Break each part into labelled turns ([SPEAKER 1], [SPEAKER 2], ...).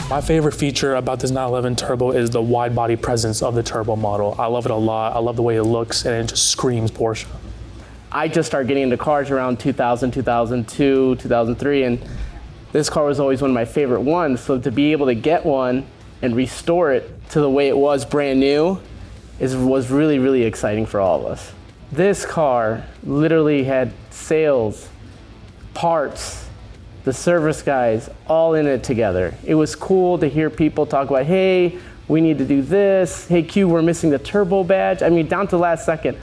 [SPEAKER 1] My favorite feature about this 911 Turbo is the wide body presence of the turbo model. I love it a lot. I love the way it looks, and it just screams Porsche.
[SPEAKER 2] I just started getting into cars around 2000, 2002, 2003, and this car was always one of my favorite ones. So to be able to get one and restore it to the way it was brand new was really, really exciting for all of us. This car literally had sales, parts, the service guys, all in it together. It was cool to hear people talk about, hey, we need to do this. Hey, Q, we're missing the turbo badge. I mean, down to the last second,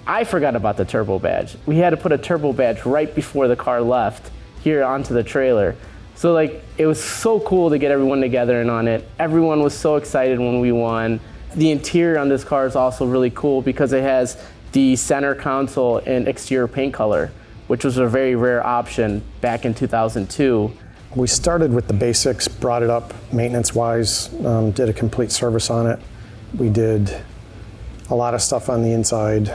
[SPEAKER 2] I forgot about the turbo badge. We had to put a turbo badge right before the car left here onto the trailer. So like, it was so cool to get everyone together and on it. Everyone was so excited when we won. The interior on this car is also really cool because it has the center console in exterior paint color, which was a very rare option back in 2002.
[SPEAKER 3] We started with the basics, brought it up maintenance-wise, did a complete service on it. We did a lot of stuff on the inside.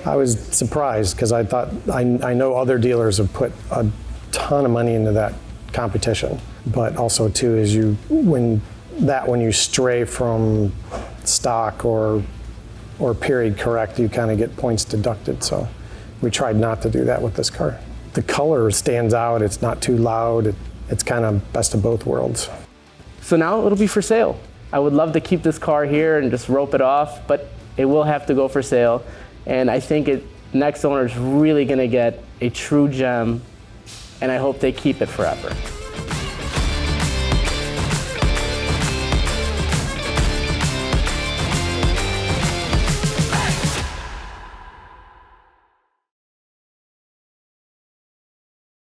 [SPEAKER 3] I was surprised because I thought, I know other dealers have put a ton of money into that competition, but also too is when you stray from stock or period correct, you kind of get points deducted. So we tried not to do that with this car. The color stands out, it's not too loud, it's kind of best of both worlds.
[SPEAKER 2] So now it'll be for sale. I would love to keep this car here and just rope it off, but it will have to go for sale. And I think next owner is really gonna get a true gem, and I hope they keep it forever.